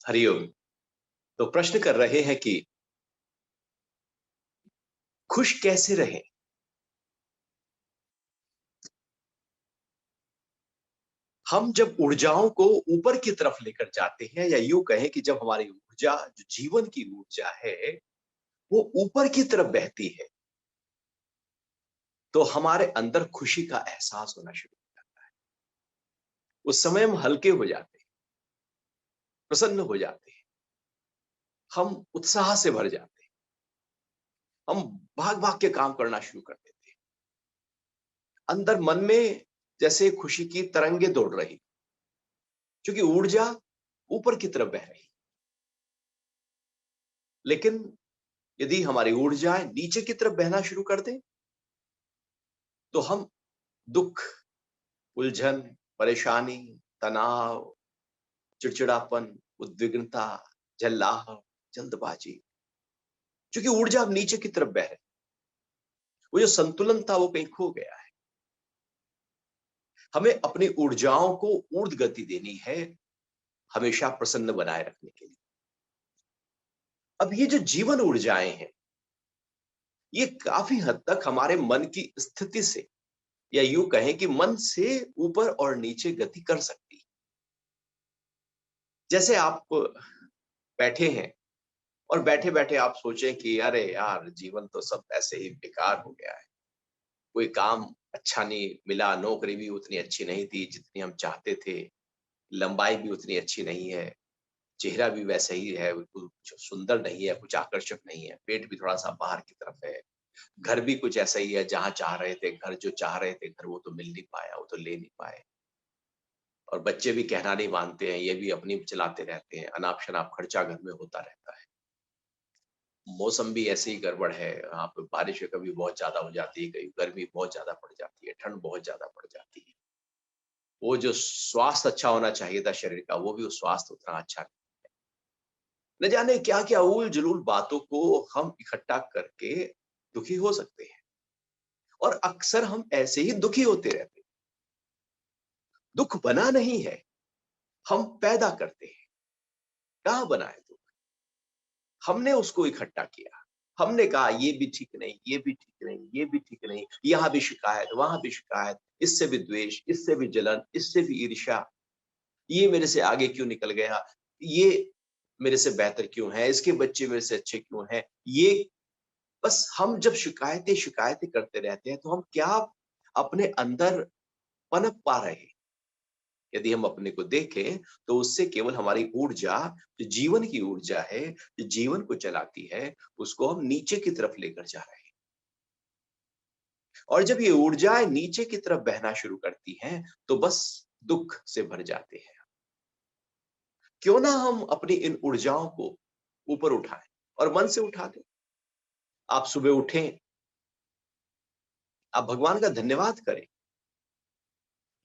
हरिओम। तो प्रश्न कर रहे हैं कि खुश कैसे रहें? हम जब ऊर्जाओं को ऊपर की तरफ लेकर जाते हैं या यूँ कहें कि जब हमारी ऊर्जा जो जीवन की ऊर्जा है, वो ऊपर की तरफ बहती है, तो हमारे अंदर खुशी का एहसास होना शुरू हो जाता है। उस समय हम हल्के हो जाते हैं, प्रसन्न हो जाते हैं, हम उत्साह से भर जाते हैं, हम भाग-भाग के काम करना शुरू कर देते हैं। अंदर मन में जैसे खुशी की तरंगे दौड़ रही, क्योंकि ऊर्जा ऊपर की तरफ बह रही। लेकिन यदि हमारी ऊर्जाएँ नीचे की तरफ बहना शुरू कर दें, तो हम दुःख, उलझन, परेशानी, तनाव, चिड़चिड़ापन, उद्विग्नता, झल्लाहट, जल्दबाजी, क्योंकि ऊर्जा अब नीचे की तरफ बह रही। वो जो संतुलन था वो कहीं खो गया है। हमें अपनी ऊर्जाओं को ऊर्ध्व गति देनी है, हमेशा प्रसन्न बनाए रखने के लिए। अब ये जो जीवन ऊर्जाएँ हैं, ये काफ़ी हद तक हमारे मन की स्थिति से या यूँ कहें कि मन से ऊपर और नीचे गति कर सकती है। जैसे आप बैठे हैं और बैठे-बैठे आप सोचें कि अरे यार! जीवन तो सब ऐसे ही बेकार हो गया है। कोई काम अच्छा नहीं मिला, नौकरी भी उतनी अच्छी नहीं थी जितनी हम चाहते थे, लंबाई भी उतनी अच्छी नहीं है, चेहरा भी वैसा ही है, कुछ सुंदर नहीं है, कुछ आकर्षक नहीं है, पेट भी थोड़ा-सा बाहर की तरफ है, घर भी कुछ ऐसा ही है जहाँ चाह रहे थे घर जो चाह रहे थे घर वो तो मिल नहीं पाया, वो तो ले नहीं पाए। और बच्चे भी कहना नहीं मानते हैं, ये भी अपनी चलाते रहते हैं, अनाप-शनाप खर्चा घर में होता रहता है। मौसम भी ऐसे ही गड़बड़ है, यहाँ पे बारिश कभी बहुत ज़्यादा हो जाती है, कभी गर्मी बहुत ज़्यादा पड़ जाती है, ठंड बहुत ज़्यादा पड़ जाती है। वो जो स्वास्थ्य अच्छा होना चाहिए था शरीर का, वो भी वो स्वास्थ्य उतना अच्छा नहीं। न जाने क्या-क्या ऊल-जुलूल बातों को हम इकट्ठा करके दुखी हो सकते हैं और अक्सर हम ऐसे ही दुखी होते रहते हैं। दुःख बना नहीं है, हम पैदा करते हैं। कहाँ बना है दुःख? हमने उसको इकट्ठा किया। हमने कहा ये भी ठीक नहीं, ये भी ठीक नहीं, ये भी ठीक नहीं, यहाँ भी शिकायत, वहाँ भी शिकायत, इससे भी द्वेष, इससे भी जलन, इससे भी ईर्ष्या, ये मेरे से आगे क्यों निकल गया? ये मेरे से बेहतर क्यों है? इसके बच्चे मेरे से अच्छे क्यों हैं? ये बस हम जब शिकायतें करते रहते हैं, तो हम क्या अपने अंदर पनप पा रहे हैं? यदि हम अपने को देखें, तो उससे केवल हमारी ऊर्जा, जो जीवन की ऊर्जा है, जो जीवन को चलाती है, उसको हम नीचे की तरफ लेकर जा रहे हैं। और जब ये ऊर्जाएँ नीचे की तरफ बहना शुरू करती हैं, तो बस दुःख से भर जाते हैं। क्यों ना हम अपनी इन ऊर्जाओं को ऊपर उठाएँ और मन से उठा दें। आप सुबह उठें, आप भगवान का धन्यवाद करें,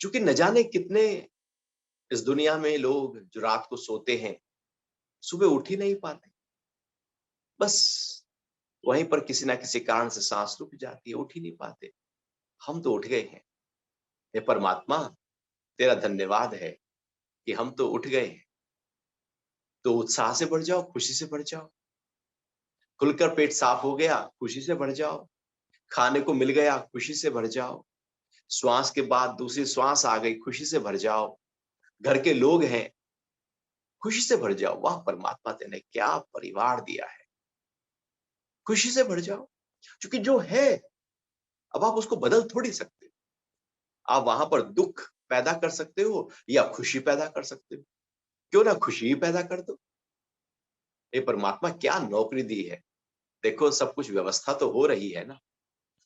क्योंकि न जाने कितने इस दुनिया में लोग जो रात को सोते हैं, सुबह उठ ही नहीं पाते। बस वहीं पर किसी न किसी कारण से साँस रुक जाती है, उठ ही नहीं पाते। हम तो उठ गए हैं। हे परमात्मा, तेरा धन्यवाद है कि हम तो उठ गए हैं। तो उत्साह से भर जाओ, खुशी से भर जाओ। खुलकर पेट साफ हो गया, खुशी से भर जाओ। खाने को मिल गया, खुशी से भर जाओ। श्वास के बाद दूसरी श्वास आ गई, खुशी से भर जाओ। घर के लोग हैं, खुशी से भर जाओ। वाह परमात्मा तूने क्या परिवार दिया है। खुशी से भर जाओ, क्योंकि जो है, अब आप उसको बदल थोड़ी सकते हो। आप वहाँ पर दुःख पैदा कर सकते हो या खुशी पैदा कर सकते हो। क्यों ना खुशी ही पैदा कर दो। हे परमात्मा क्या नौकरी दी है। देखो सब कुछ व्यवस्था तो हो रही है ना।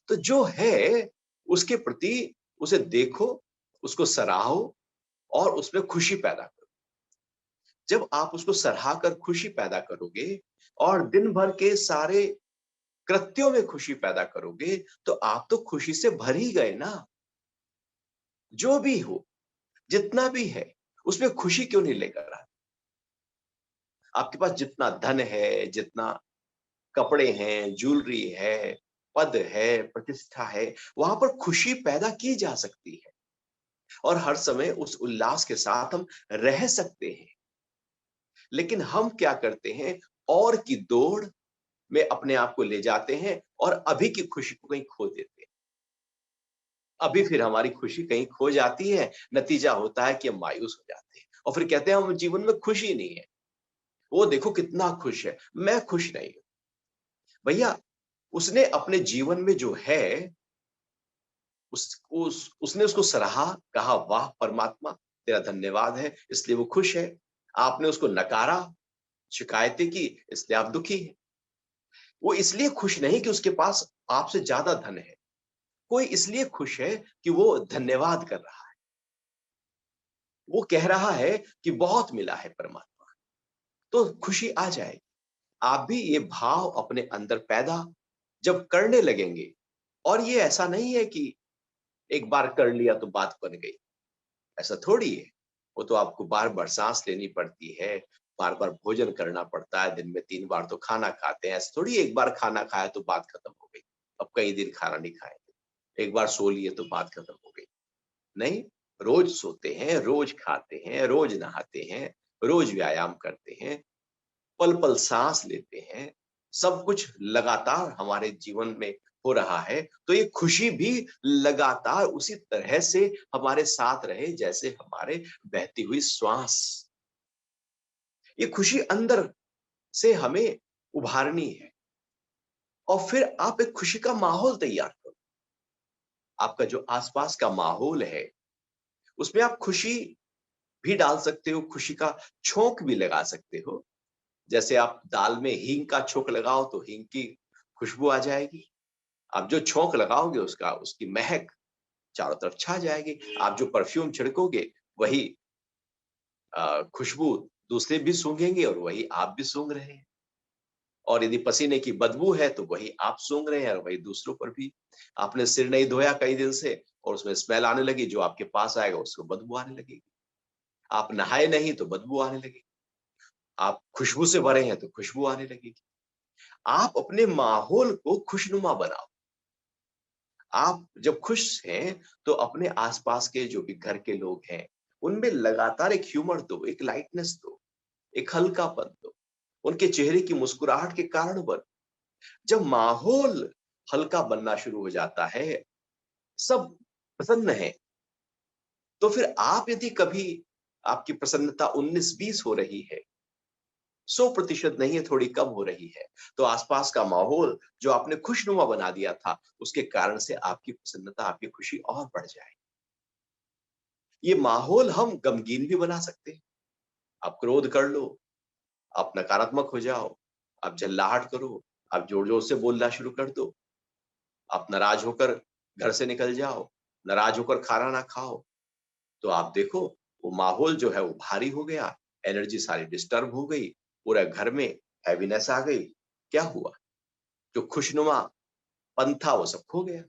तो जो है उसके प्रति उसे देखो, उसको सराहो और उसमें खुशी पैदा करो। जब आप उसको सराहकर खुशी पैदा करोगे और दिन भर के सारे कृत्यों में खुशी पैदा करोगे, तो आप तो खुशी से भर ही गए ना। जो भी हो, जितना भी है, उसमें खुशी क्यों नहीं लेकर आए? आपके पास जितना धन है, जितना कपड़े हैं, ज्वेलरी है, पद है, प्रतिष्ठा है, वहाँ पर खुशी पैदा की जा सकती है और हर समय उस उल्लास के साथ हम रह सकते हैं। लेकिन हम क्या करते हैं, और की दौड़ में अपने आप को ले जाते हैं और अभी की खुशी को कहीं खो देते हैं। अभी फिर हमारी खुशी कहीं खो जाती है, नतीजा होता है कि हम मायूस हो जाते हैं और फिर कहते हैं हम जीवन में खुशी नहीं है। वो देखो कितना खुश है, मैं खुश नहीं हूँ। भैया, उसने अपने जीवन में जो है, उसने उसको सराहा, कहा वाह परमात्मा, तेरा धन्यवाद है, इसलिए वो खुश है। आपने उसको नकारा, शिकायतें की, इसलिए आप दुखी हैं। वो इसलिए खुश नहीं कि उसके पास आपसे ज्यादा धन है। कोई इसलिए खुश है कि वो धन्यवाद कर रहा है। वो कह रहा है कि बहुत मिला है परमात्मा, तो खुशी आ जाएगी। आप भी ये भाव अपने अंदर पैदा जब करने लगेंगे, और ये ऐसा नहीं है कि एक बार कर लिया तो बात बन गई, ऐसा थोड़ी है। वो तो आपको बार-बार साँस लेनी पड़ती है, बार-बार भोजन करना पड़ता है, दिन में 3 बार तो खाना खाते हैं। ऐसा थोड़ी एक बार खाना खाया तो बात खत्म हो गई, अब कई दिन खाना नहीं खाएँगे। एक बार सो लिए तो बात खत्म हो गई। नहीं, रोज सोते हैं, रोज खाते हैं, रोज नहाते हैं, रोज व्यायाम करते हैं, पल-पल साँस लेते हैं, सब कुछ लगातार हमारे जीवन में हो रहा है, तो ये खुशी भी लगातार उसी तरह से हमारे साथ रहे जैसे हमारे बहती हुई श्वास। ये खुशी अंदर से हमें उभारनी है और फिर आप एक खुशी का माहौल तैयार करो। आपका जो आस-पास का माहौल है, उसमें आप खुशी भी डाल सकते हो, खुशी का छोंक भी लगा सकते हो। जैसे आप दाल में हींग का छोंक लगाओ तो हींग की खुशबू आ जाएगी। आप जो छोंक लगाओगे उसका, उसकी महक चारों तरफ छा जाएगी। आप जो परफ्यूम छिड़कोगे वही खुशबू दूसरे भी सूंघेंगे और वही आप भी सूंघ रहे हैं। और यदि पसीने की बदबू है तो वही आप सूंघ रहे हैं और वही दूसरों पर भी। आपने सिर नहीं धोया कई दिन से और उसमें स्मेल आने लगी, जो आपके पास आएगा उसको बदबू आने लगेगी। आप नहाए नहीं तो बदबू आने लगेगी। आप खुशबू से भरे हैं तो खुशबू आने लगेगी। आप अपने माहौल को खुशनुमा बनाओ। आप जब खुश हैं तो अपने आसपास के जो भी घर के लोग हैं, उनमें लगातार एक ह्यूमर दो, एक लाइटनेस दो, एक हल्कापन दो। उनके चेहरे की मुस्कुराहट के कारण बनो। जब माहौल हल्का बनना शुरू हो जाता है, सब प्रसन्न है, तो फिर आप यदि कभी आपकी प्रसन्नता 19-20 हो रही है, 100% नहीं है, थोड़ी कम हो रही है, तो आसपास का माहौल जो आपने खुशनुमा बना दिया था, उसके कारण से आपकी प्रसन्नता, आपकी खुशी और बढ़ जाएगी। ये माहौल हम गमगीन भी बना सकते हैं। आप क्रोध कर लो, आप नकारात्मक हो जाओ, आप चिल्लाहट करो, आप जोर-जोर से बोलना शुरू कर दो, आप नाराज़ होकर घर से निकल जाओ, नाराज़ होकर खाना ना खाओ, तो आप देखो वो माहौल जो है वो भारी हो गया, एनर्जी सारी डिस्टर्ब हो गई, पूरे घर में हैवीनेस आ गई। क्या हुआ? जो खुशनुमापन था वो सब खो गया।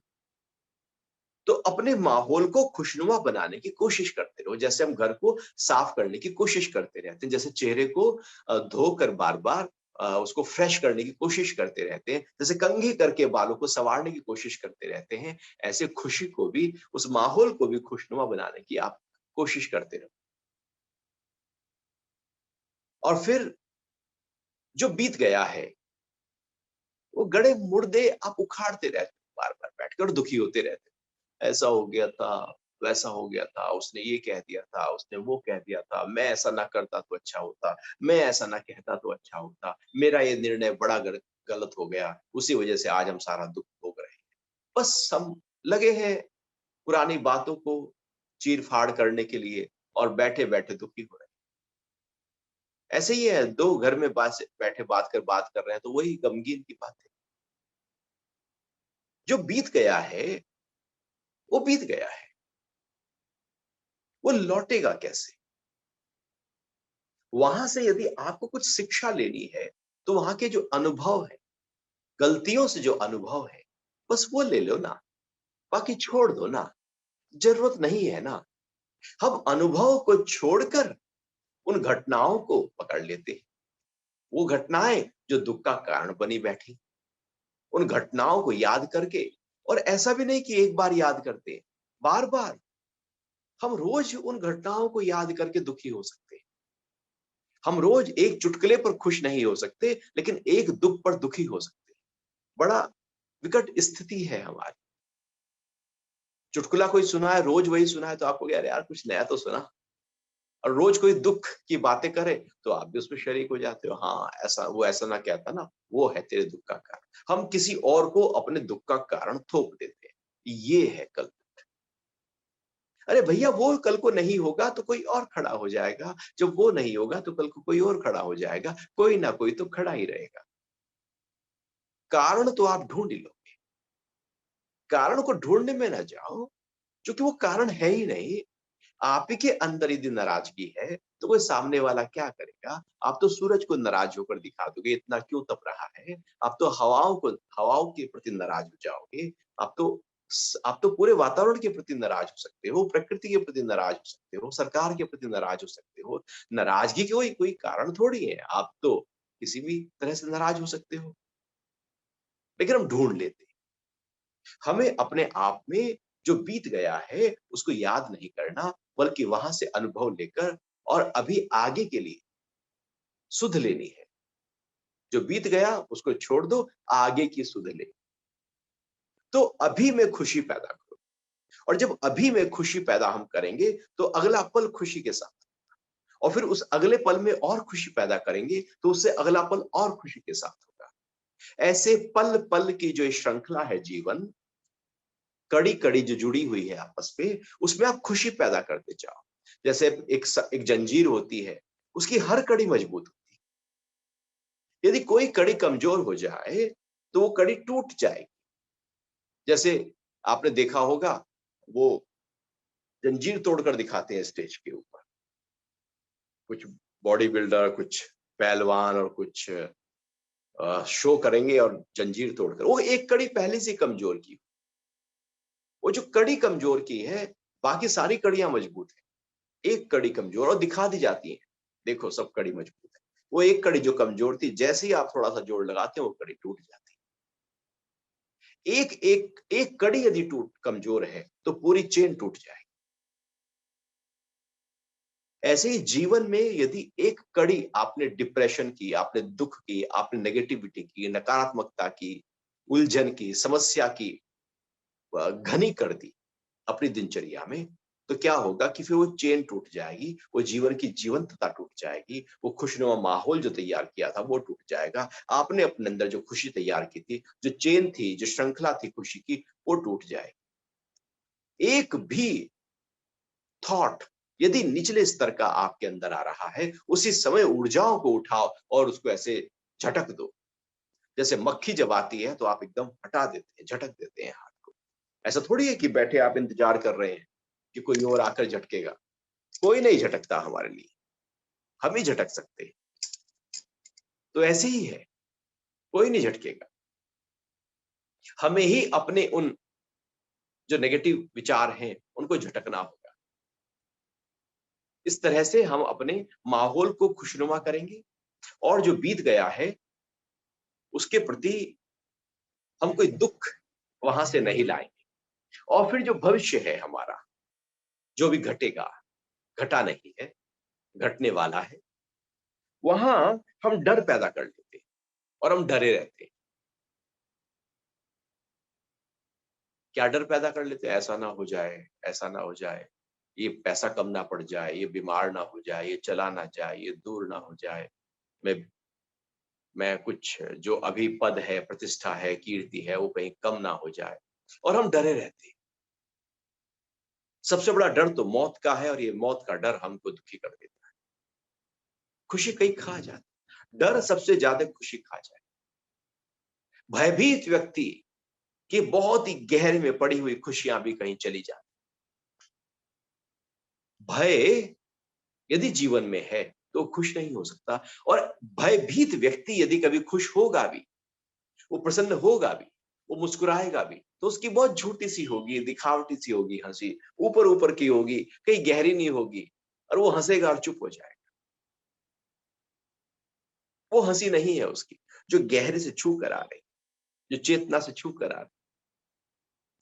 तो अपने माहौल को खुशनुमा बनाने की कोशिश करते रहो। जैसे हम घर को साफ करने की कोशिश करते रहते हैं, जैसे चेहरे को धोकर बार-बार उसको फ्रेश करने की कोशिश करते रहते हैं, जैसे कंघी करके बालों को संवारने की कोशिश करते रहते हैं, ऐसे खुशी को भी, उस माहौल को भी खुशनुमा बनाने की आप कोशिश करते रहो। और फिर जो बीत गया है, वो गड़े मुर्दे आप उखाड़ते रहते हो बार-बार बैठकर और दुखी होते रहते हो। ऐसा हो गया था, वैसा हो गया था, उसने ये कह दिया था, उसने वो कह दिया था, मैं ऐसा ना करता तो अच्छा होता, मैं ऐसा ना कहता तो अच्छा होता, मेरा ये निर्णय बड़ा गलत हो गया, उसी वजह से आज हम सारा दुःख भोग रहे हैं। बस हम लगे हैं पुरानी बातों को चीर-फाड़ करने के लिए और बैठे-बैठे दुखी हो रहे हैं। ऐसे ही है, 2 घर में बैठे बात कर रहे हैं, तो वही गमगीन की बात है। जो बीत गया है, वो बीत गया है, वो लौटेगा कैसे? वहां से यदि आपको कुछ शिक्षा लेनी है, तो वहां के जो अनुभव है, गलतियों से जो अनुभव है, बस वो ले लो ना, बाकी छोड़ दो ना, जरूरत नहीं है ना। हम अनुभव को छोड़कर उन घटनाओं को पकड़ लेते हैं। वो घटनाएं जो दुख का कारण बनी बैठी, उन घटनाओं को याद करके, और ऐसा भी नहीं कि एक बार याद करते हैं, बार-बार हम रोज उन घटनाओं को याद करके दुखी हो सकते हैं। हम रोज एक चुटकुले पर खुश नहीं हो सकते, लेकिन एक दुख पर दुखी हो सकते हैं। बड़ा विकट स्थिति है हमारी। चुटकुला कोई सुना है, रोज वही सुना है, तो आपको क्या, अरे यार कुछ नया तो सुना। और रोज कोई दुख की बातें करे तो आप भी उसमें शरीक हो जाते हो। हाँ, ऐसा वो ऐसा ना कहता ना, वो है तेरे दुख का कारण। हम किसी और को अपने दुख का कारण थोप देते हैं। ये है कल। अरे भैया, वो कल को नहीं होगा तो कोई और खड़ा हो जाएगा। जब वो नहीं होगा तो कल को कोई और खड़ा हो जाएगा। कोई ना कोई तो खड़ा ही रहेगा। कारण तो आप ढूंढ ही लो। कारण को ढूंढने में ना जाओ, क्योंकि वो कारण है ही नहीं। आप ही के अंदर यदि नाराजगी है तो कोई सामने वाला क्या करेगा? आप तो सूरज को नाराज होकर दिखा दोगे, इतना क्यों तप रहा है। आप तो हवाओं के प्रति नाराज हो जाओगे। आप तो पूरे वातावरण के प्रति नाराज हो सकते हो, प्रकृति के प्रति नाराज हो सकते हो, सरकार के प्रति नाराज हो सकते हो। नाराजगी के कोई कोई कारण थोड़ी है। आप तो किसी भी तरह से नाराज हो सकते हो, लेकिन हम ढूंढ लेते हैं। हमें अपने आप में जो बीत गया है उसको याद नहीं करना, बल्कि वहां से अनुभव लेकर और अभी आगे के लिए सुध लेनी है। जो बीत गया उसको छोड़ दो, आगे की सुध ले। तो अभी में खुशी पैदा करो। और जब अभी में खुशी पैदा हम करेंगे तो अगला पल खुशी के साथ, और फिर उस अगले पल में और खुशी पैदा करेंगे तो उससे अगला पल और खुशी के साथ होगा। ऐसे पल पल की जो श्रृंखला है जीवन, कड़ी कड़ी जो जुड़ी हुई है आपस में, उसमें आप खुशी पैदा करते जाओ। जैसे एक जंजीर होती है, उसकी हर कड़ी मजबूत होती है। यदि कोई कड़ी कमजोर हो जाए तो वो कड़ी टूट जाएगी। जैसे आपने देखा होगा, वो जंजीर तोड़कर दिखाते हैं स्टेज के ऊपर, कुछ बॉडी बिल्डर, कुछ पहलवान और कुछ शो करेंगे और जंजीर तोड़कर, वो एक कड़ी पहले से कमजोर की। वो जो कड़ी कमजोर की है, बाकी सारी कड़ियां मजबूत है। एक कड़ी कमजोर और दिखा दी जाती है, देखो सब कड़ी मजबूत है। वो एक कड़ी जो कमजोर थी, जैसे ही आप थोड़ा सा जोर लगाते हैं वो कड़ी टूट जाती है। एक एक एक कड़ी यदि टूट कमजोर है तो पूरी चेन टूट जाएगी। ऐसे ही जीवन में यदि एक कड़ी आपने डिप्रेशन की, आपने दुख की, आपने नेगेटिविटी की, नकारात्मकता की, उलझन की, समस्या की घनी कर दी अपनी दिनचर्या में, तो क्या होगा कि फिर वो चेन टूट जाएगी, वो जीवन की जीवंतता टूट जाएगी, वो खुशनुमा माहौल जो तैयार किया था वो टूट जाएगा। आपने अपने अंदर जो खुशी तैयार की थी, जो चेन थी, जो श्रृंखला थी खुशी की, वो टूट जाएगी। एक भी थॉट यदि निचले स्तर का आपके अंदर आ रहा है, उसी समय ऊर्जाओं को उठाओ और उसको ऐसे झटक दो। जैसे मक्खी जब आती है तो आप एकदम हटा देते हैं, झटक देते हैं हाथ को। ऐसा थोड़ी है कि बैठे आप इंतजार कर रहे हैं कि कोई और आकर झटकेगा। कोई नहीं झटकता हमारे लिए, हम ही झटक सकते हैं। तो ऐसे ही है, कोई नहीं झटकेगा। हमें ही अपने उन जो नेगेटिव विचार हैं उनको झटकना होगा। इस तरह से हम अपने माहौल को खुशनुमा करेंगे, और जो बीत गया है उसके प्रति हम कोई दुख वहां से नहीं लाएंगे। और फिर जो भविष्य है हमारा, जो भी घटेगा, घटा नहीं है, घटने वाला है, वहां हम डर पैदा कर लेते हैं और हम डरे रहते हैं। क्या डर पैदा कर लेते हैं? ऐसा ना हो जाए, ऐसा ना हो जाए, ये पैसा कम ना पड़ जाए, ये बीमार ना हो जाए, ये चला ना जाए, ये दूर ना हो जाए, मैं मैं कुछ जो अभी पद है, प्रतिष्ठा है, कीर्ति है, वो कहीं कम ना हो जाए, और हम डरे रहते हैं। सबसे बड़ा डर तो मौत का है, और ये मौत का डर हमको दुखी कर देता है। खुशी कहीं खा जाती, डर सबसे ज्यादा खुशी खा जाए। भयभीत व्यक्ति की बहुत ही गहरे में पड़ी हुई खुशियां भी कहीं चली जाती। भय यदि जीवन में है तो खुश नहीं हो सकता। और भयभीत व्यक्ति यदि कभी खुश होगा भी, वो प्रसन्न होगा भी, वो मुस्कुराएगा भी, तो उसकी बहुत झूठी सी होगी, दिखावटी सी होगी हंसी, ऊपर ऊपर की होगी, कहीं गहरी नहीं होगी। और वो हंसेगा और चुप हो जाएगा। वो हंसी नहीं है उसकी, जो गहरे से छू कर आ रही, जो चेतना से छू कर आ रही।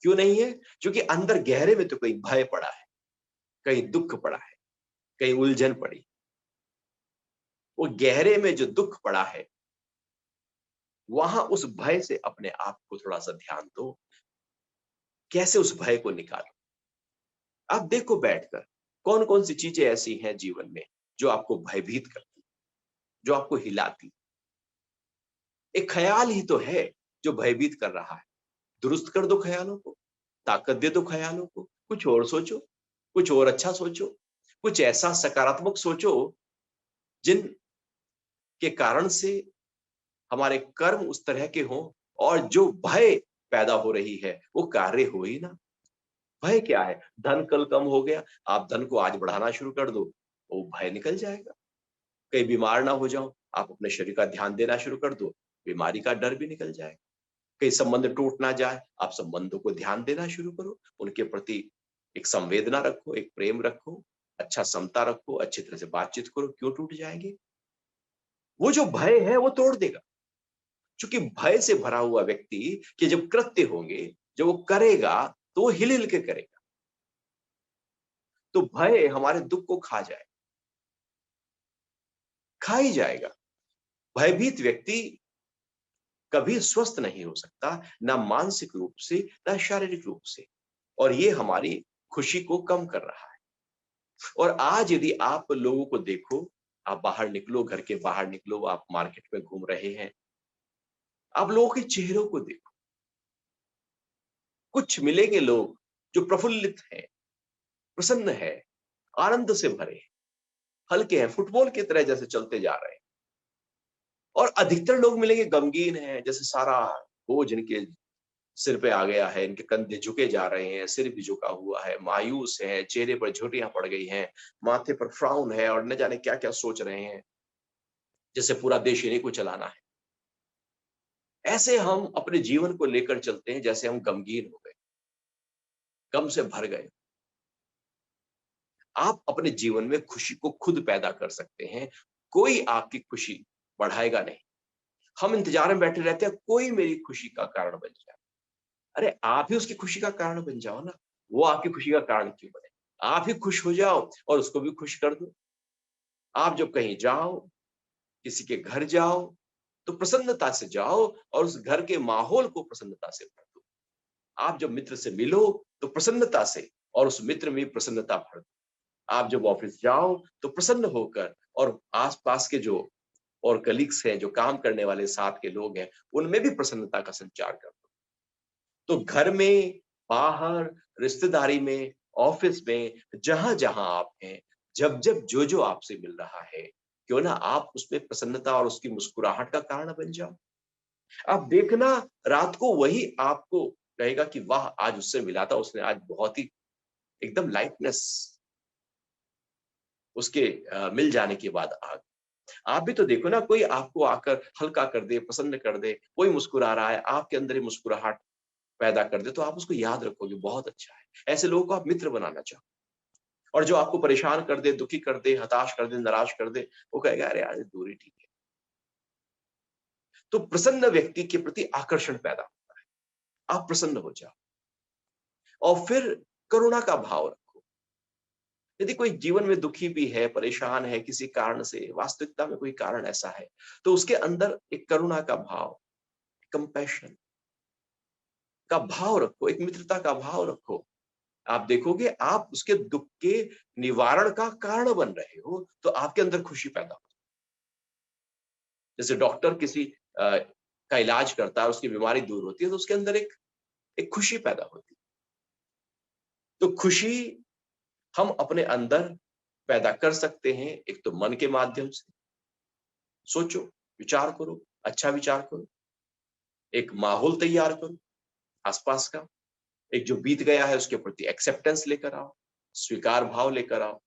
क्यों नहीं है? क्योंकि अंदर गहरे में तो कहीं भय पड़ा है, कहीं दुख पड़ा है, कहीं उलझन पड़ी। वो गहरे में जो दुख पड़ा है, वहां उस भय से अपने आप को थोड़ा सा ध्यान दो, कैसे उस भय को निकालो। आप देखो बैठकर कौन कौन सी चीजें ऐसी हैं जीवन में जो आपको भयभीत करती, जो आपको हिलाती। एक ख्याल ही तो है जो भयभीत कर रहा है। दुरुस्त कर दो ख्यालों को, ताकत दे दो ख्यालों को, कुछ और सोचो, कुछ और अच्छा सोचो, कुछ ऐसा सकारात्मक सोचो जिन के कारण से हमारे कर्म उस तरह के हों और जो भय पैदा हो रही है वो कार्य हो ही ना। भय क्या है? धन कल कम हो गया, आप धन को आज बढ़ाना शुरू कर दो, वो भय निकल जाएगा। कहीं बीमार ना हो जाओ, आप अपने शरीर का ध्यान देना शुरू कर दो, बीमारी का डर भी निकल जाएगा। कहीं संबंध टूट ना जाए, आप संबंधों को ध्यान देना शुरू करो, उनके प्रति एक संवेदना रखो, एक प्रेम रखो, अच्छा समता रखो, अच्छी तरह से बातचीत करो, क्यों टूट जाएंगे? वो जो भय है वो तोड़ देगा। क्योंकि भय से भरा हुआ व्यक्ति के जब कृत्य होंगे, जब वो करेगा, तो वो हिल-हिल के करेगा। तो भय हमारे दुःख को खा ही जाएगा। भयभीत व्यक्ति कभी स्वस्थ नहीं हो सकता, ना मानसिक रूप से, ना शारीरिक रूप से। और ये हमारी खुशी को कम कर रहा है। और आज यदि आप लोगों को देखो, आप बाहर निकलो, घर के बाहर निकलो, आप मार्केट में घूम रहे हैं, आप लोगों के चेहरों को देखो। कुछ मिलेंगे लोग जो प्रफुल्लित हैं, प्रसन्न है, आनंद से भरे हैं, हल्के हैं, फुटबॉल की तरह जैसे चलते जा रहे हैं। और अधिकतर लोग मिलेंगे गमगीन हैं, जैसे सारा बोझ इनके सिर पे आ गया है, इनके कंधे झुके जा रहे हैं, सिर भी झुका हुआ है, मायूस हैं, चेहरे पर झुर्रियाँ पड़ गई हैं, माथे पर फ्राउन है और न जाने क्या-क्या सोच रहे हैं, जैसे पूरा देश इन्हीं को चलाना है। ऐसे हम अपने जीवन को लेकर चलते हैं जैसे हम गमगीन हो गए, गम से भर गए। आप अपने जीवन में खुशी को खुद पैदा कर सकते हैं, कोई आपकी खुशी बढ़ाएगा नहीं। हम इंतज़ार में बैठे रहते हैं, कोई मेरी खुशी का कारण बन जाए। अरे आप ही उसकी खुशी का कारण बन जाओ ना, वो आपकी खुशी का कारण क्यों बने? आप ही खुश हो जाओ और उसको भी खुश कर दो। आप जब कहीं जाओ, किसी के घर जाओ, तो प्रसन्नता से जाओ और उस घर के माहौल को प्रसन्नता से भर दो। आप जब मित्र से मिलो, तो प्रसन्नता से और उस मित्र में प्रसन्नता भर दो। आप जब ऑफिस जाओ, तो प्रसन्न होकर और आस-पास के जो और कलीग्स हैं, जो काम करने वाले साथ के लोग हैं, उनमें भी प्रसन्नता का संचार कर दो। तो घर में, बाहर, रिश्तेदारी में, ऑफिस में, जहाँ-जहाँ आप हैं, जब-जब, जो-जो आपसे मिल रहा है, क्यों ना आप उसमें प्रसन्नता और उसकी मुस्कुराहट का कारण बन जाओ। आप देखना रात को वही आपको कहेगा कि वाह! आज उससे मिला था, उसने आज बहुत ही एकदम लाइटनेस उसके मिल जाने के बाद आ गई। आप भी तो देखो ना कोई आपको आकर हल्का कर दे, प्रसन्न कर दे, कोई मुस्कुरा रहा है, आपके अंदर ही मुस्कुराहट पैदा कर दे, तो आप उसको याद रखोगे, बहुत अच्छा है। ऐसे लोगों को आप मित्र बनाना चाहो और जो आपको परेशान कर दे, दुखी कर दे, हताश कर दे, निराश कर दे, वो कहेगा अरे यार, दूरी ठीक है। तो प्रसन्न व्यक्ति के प्रति आकर्षण पैदा होता है। आप प्रसन्न हो जाओ और फिर करुणा का भाव रखो। यदि कोई जीवन में दुखी भी है, परेशान है किसी कारण से, वास्तविकता में कोई कारण ऐसा है, तो उसके अंदर एक करुणा का भाव, कंपैशन का भाव रखो, एक मित्रता का भाव रखो। आप देखोगे आप उसके दुःख के निवारण का कारण बन रहे हो, तो आपके अंदर खुशी पैदा हो। जैसे डॉक्टर किसी का इलाज करता है, उसकी बीमारी दूर होती है, तो उसके अंदर एक एक खुशी पैदा होती है। तो खुशी हम अपने अंदर पैदा कर सकते हैं, एक तो मन के माध्यम से। सोचो, विचार करो, अच्छा विचार करो, एक माहौल तैयार करो आस-पास का, एक जो बीत गया है उसके प्रति एक्सेप्टेंस लेकर आओ, स्वीकार भाव लेकर आओ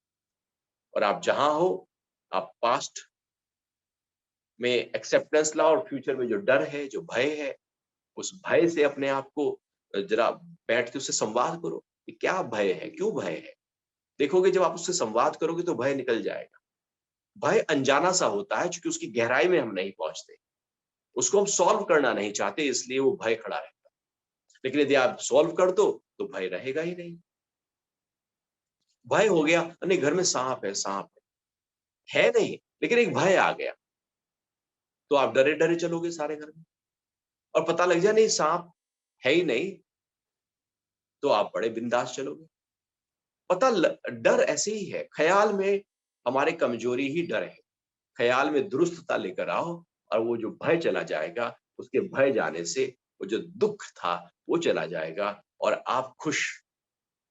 और आप जहाँ हो, आप पास्ट में एक्सेप्टेंस लाओ और फ्यूचर में जो डर है, जो भय है, उस भय से अपने आप को जरा बैठ के उससे संवाद करो कि क्या भय है, क्यों भय है? देखोगे जब आप उससे संवाद करोगे तो भय निकल जाएगा। भय अनजाना सा होता है क्योंकि उसकी गहराई में हम नहीं पहुँचते। उसको हम सॉल्व करना नहीं चाहते इसलिए वो भय खड़ा रहता है। लेकिन यदि आप सॉल्व कर दो, तो भय रहेगा ही नहीं। भय हो गया, नहीं घर में साँप है, साँप है नहीं, लेकिन एक भय आ गया, तो आप डरे-डरे चलोगे सारे घर में और पता लग जाए नहीं साँप है ही नहीं, तो आप बड़े बिंदास चलोगे। डर ऐसे ही है, ख़्याल में हमारी कमज़ोरी ही डर है। ख़्याल में दुरुस्तता लेकर आओ और वो जो भय चला जाएगा, उसके भय जाने से वो जो दुःख था, वो चला जाएगा और आप खुश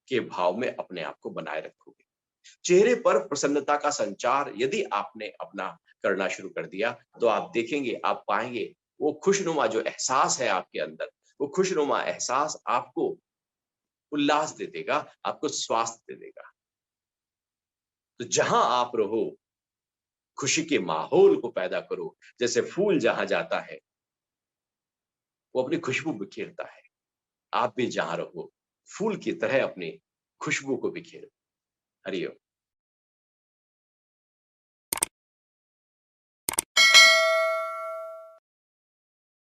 के भाव में अपने आप को बनाए रखोगे। चेहरे पर प्रसन्नता का संचार यदि आपने अपना करना शुरू कर दिया, तो आप देखेंगे, आप पाएँगे, वो खुशनुमा जो एहसास है आपके अंदर, वो खुशनुमा एहसास आपको उल्लास दे देगा, आपको स्वास्थ्य दे देगा। तो जहाँ आप रहो, खुशी के माहौल को पैदा करो। जैसे फूल जहाँ जाता है, वो अपनी खुशबू बिखेरता है। आप भी जहाँ रहो, फूल की तरह अपनी खुशबू को बिखेरो। हरि ओम।